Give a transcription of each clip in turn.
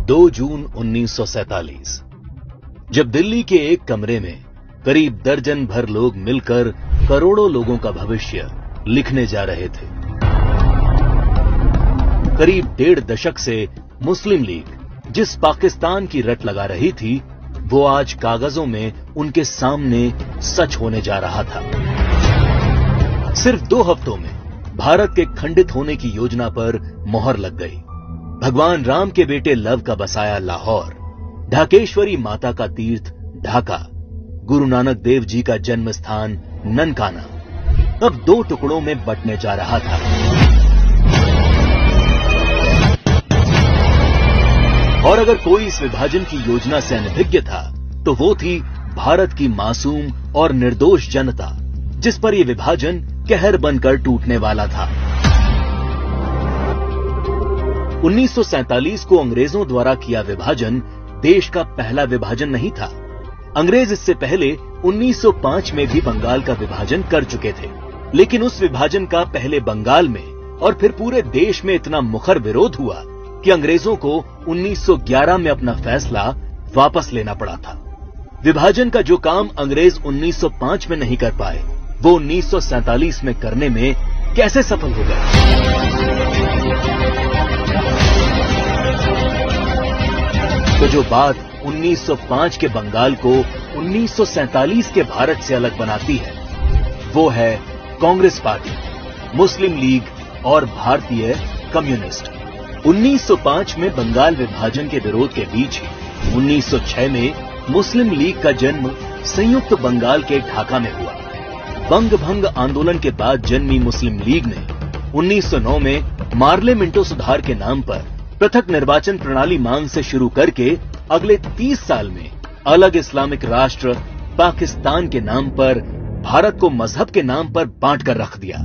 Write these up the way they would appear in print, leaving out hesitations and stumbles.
2 जून 1947 जब दिल्ली के एक कमरे में करीब दर्जन भर लोग मिलकर करोड़ों लोगों का भविष्य लिखने जा रहे थे। करीब 1.5 दशक से मुस्लिम लीग जिस पाकिस्तान की रट लगा रही थी, वो आज कागजों में उनके सामने सच होने जा रहा था। सिर्फ 2 हफ्तों में भारत के खंडित होने की योजना पर मोहर लग गई। भगवान राम के बेटे लव का बसाया लाहौर, ढाकेश्वरी माता का तीर्थ ढाका, गुरु नानक देव जी का जन्म स्थान ननकाना अब 2 टुकड़ों में बंटने जा रहा था। और अगर कोई इस विभाजन की योजना से अनभिज्ञ था, तो वो थी भारत की मासूम और निर्दोष जनता, जिस पर यह विभाजन कहर बनकर टूटने वाला था। 1947 को अंग्रेजों द्वारा किया विभाजन देश का पहला विभाजन नहीं था। अंग्रेज इससे पहले 1905 में भी बंगाल का विभाजन कर चुके थे, लेकिन उस विभाजन का पहले बंगाल में और फिर पूरे देश में इतना मुखर विरोध हुआ कि अंग्रेजों को 1911 में अपना फैसला वापस लेना पड़ा था। विभाजन का जो काम अंग्रेज 1905 में नहीं कर पाए, वो 1947 में करने में कैसे सफल हो गए? तो जो बात 1905 के बंगाल को 1947 के भारत से अलग बनाती है, वो है कांग्रेस पार्टी, मुस्लिम लीग और भारतीय कम्युनिस्ट। 1905 में बंगाल विभाजन के विरोध के बीच ही 1906 में मुस्लिम लीग का जन्म संयुक्त बंगाल के ढाका में हुआ। बंग भंग आंदोलन के बाद जन्मी मुस्लिम लीग ने 1909 में मार्ले मिंटो सुधार के नाम पर पृथक निर्वाचन प्रणाली मांग से शुरू करके अगले 30 साल में अलग इस्लामिक राष्ट्र पाकिस्तान के नाम पर भारत को मजहब के नाम पर बांट कर रख दिया।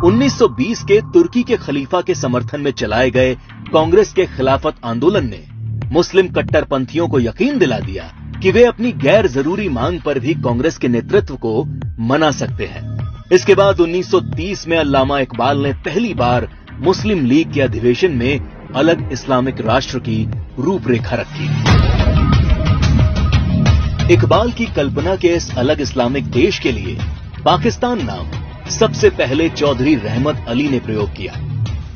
1920 के तुर्की के खलीफा के समर्थन में चलाए गए कांग्रेस के खिलाफत आंदोलन ने मुस्लिम कट्टरपंथियों को यकीन दिला दिया कि वे अपनी गैर जरूरी मांग पर भी कांग्रेस के नेतृत्व को मना सकते हैं। इसके बाद 1930 में अल्लामा इकबाल ने पहली बार मुस्लिम लीग के अधिवेशन में अलग इस्लामिक राष्ट्र की रूपरेखा रखी। इकबाल की कल्पना के इस अलग इस्लामिक देश के लिए पाकिस्तान नाम सबसे पहले चौधरी रहमत अली ने प्रयोग किया।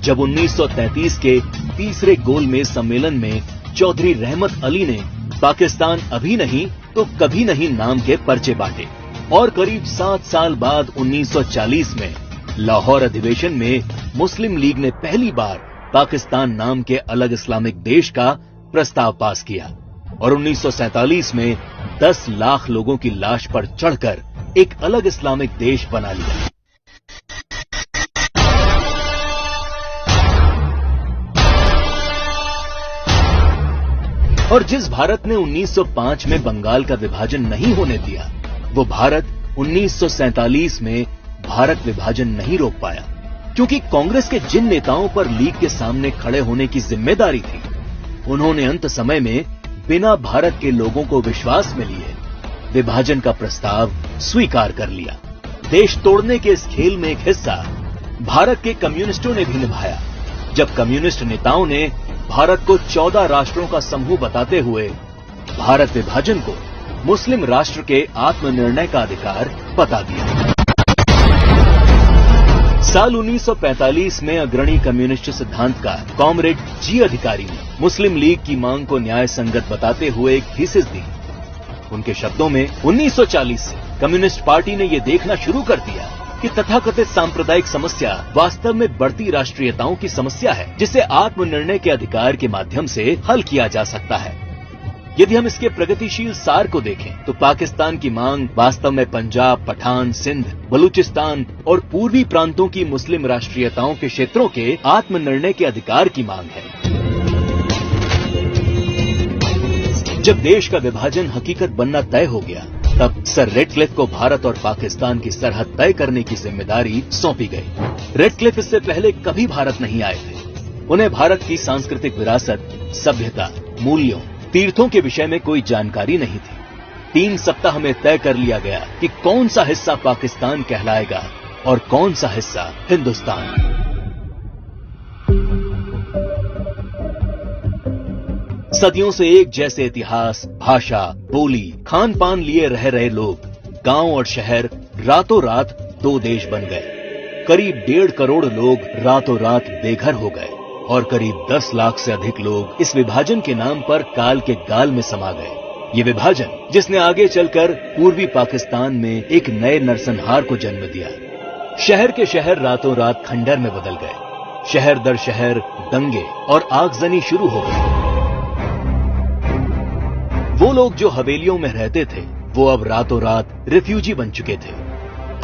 जब 1933 के तीसरे गोलमेज सम्मेलन में चौधरी रहमत अली ने पाकिस्तान अभी नहीं तो कभी नहीं नाम के पर्चे बांटे और करीब 7 साल बाद 1940 में लाहौर अधिवेशन में मुस्लिम लीग ने पहली बार पाकिस्तान नाम के अलग इस्लामिक देश का प्रस्ताव पास किया और 1947 में 10 लाख लोगों की लाश पर चढ़कर एक अलग इस्लामिक देश बना लिया। और जिस भारत ने 1905 में बंगाल का विभाजन नहीं होने दिया, वो भारत 1947 में भारत विभाजन नहीं रोक पाया, क्योंकि कांग्रेस के जिन नेताओं पर लीग के सामने खड़े होने की जिम्मेदारी थी, उन्होंने अंत समय में बिना भारत के लोगों को विश्वास में लिए विभाजन का प्रस्ताव स्वीकार कर लिया। देश तोड़ने के इस खेल में एक हिस्सा भारत के कम्युनिस्टों ने भी निभाया। जब कम्युनिस्ट नेताओं ने भारत को 14 राष्ट्रों का समूह बताते हुए भारत विभाजन को मुस्लिम राष्ट्र के आत्मनिर्णय का अधिकार बता दिया। साल 1945 में अग्रणी कम्युनिस्ट सिद्धांतकार कॉमरेड जी अधिकारी ने मुस्लिम लीग की मांग को न्याय संगत बताते हुए एक थीसिस दी। उनके शब्दों में 1940 से कम्युनिस्ट पार्टी ने यह देखना शुरू कर दिया कि तथाकथित सांप्रदायिक समस्या वास्तव में बढ़ती राष्ट्रीयताओं की समस्या है, जिसे आत्मनिर्णय के अधिकार के माध्यम से हल किया जा सकता है। यदि हम इसके प्रगतिशील सार को देखें तो पाकिस्तान की मांग वास्तव में पंजाब, पठान, सिंध, बलूचिस्तान और पूर्वी प्रांतों की मुस्लिम राष्ट्रीयताओं के क्षेत्रों के आत्मनिर्णय के अधिकार की मांग है। जब देश का विभाजन हकीकत बनना तय हो गया, तब सर रेडक्लिफ को भारत और पाकिस्तान की सरहद तय करने की जिम्मेदारी सौंपी गई। रेडक्लिफ इससे पहले कभी भारत नहीं आए थे। उन्हें भारत की सांस्कृतिक विरासत, सभ्यता, मूल्यों, तीर्थों के विषय में कोई जानकारी नहीं थी। 3 सप्ताह में तय कर लिया गया कि कौन सा हिस्सा पाकिस्तान कहलाएगा और कौन सा हिस्सा हिंदुस्तान। सदियों से एक जैसे इतिहास, भाषा, बोली, खान पान लिए रह रहे लोग, गांव और शहर रातों रात दो देश बन गए। करीब 1.5 करोड़ लोग रातों रात बेघर हो गए और करीब 10 लाख से अधिक लोग इस विभाजन के नाम पर काल के गाल में समा गए। ये विभाजन जिसने आगे चलकर पूर्वी पाकिस्तान में एक नए नरसंहार को जन्म दिया। शहर के शहर रातों रात खंडर में बदल गए। शहर दर शहर दंगे और आगजनी शुरू हो गई। वो लोग जो हवेलियों में रहते थे वो अब रातों रात रिफ्यूजी बन चुके थे।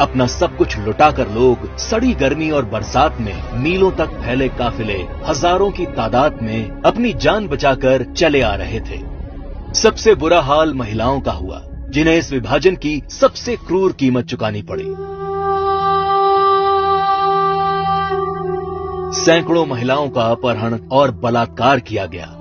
अपना सब कुछ लुटाकर लोग सड़ी गर्मी और बरसात में मीलों तक फैले काफिले हजारों की तादाद में अपनी जान बचाकर चले आ रहे थे। सबसे बुरा हाल महिलाओं का हुआ, जिन्हें इस विभाजन की सबसे क्रूर कीमत चुकानी पड़ी। सैकड़ों महिलाओं का अपहरण और बलात्कार किया गया।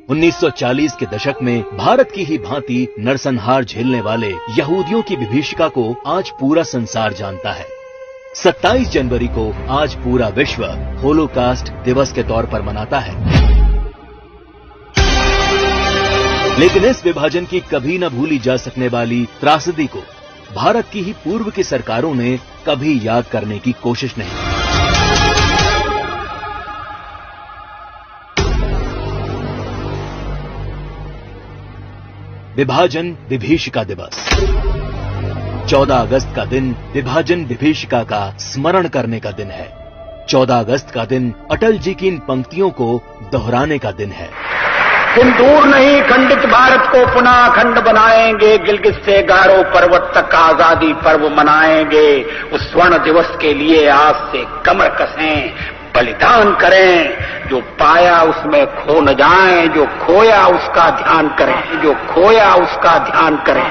उन्नीस 1940 के दशक में भारत की ही भांति नरसंहार झेलने वाले यहूदियों की विभीषिका को आज पूरा संसार जानता है। 27 जनवरी को आज पूरा विश्व होलोकास्ट दिवस के तौर पर मनाता है। लेकिन इस विभाजन की कभी न भूली जा सकने वाली त्रासदी को भारत की ही पूर्व की सरकारों ने कभी याद करने की कोशिश नहीं की। विभाजन विभीषिका दिवस 14 अगस्त का दिन विभाजन विभीषिका का स्मरण करने का दिन है। 14 अगस्त का दिन अटल जी की इन पंक्तियों को दोहराने का दिन है। दिन दूर नहीं, खंडित भारत को पुनः अखंड बनाएंगे। गिलगित से गारो पर्वत तक आजादी पर्व मनाएंगे। उस स्वर्ण दिवस के लिए आज से कमर कसें, बलिदान करें। जो पाया उसमें खो न जाएं, जो खोया उसका ध्यान करें, जो खोया उसका ध्यान करें।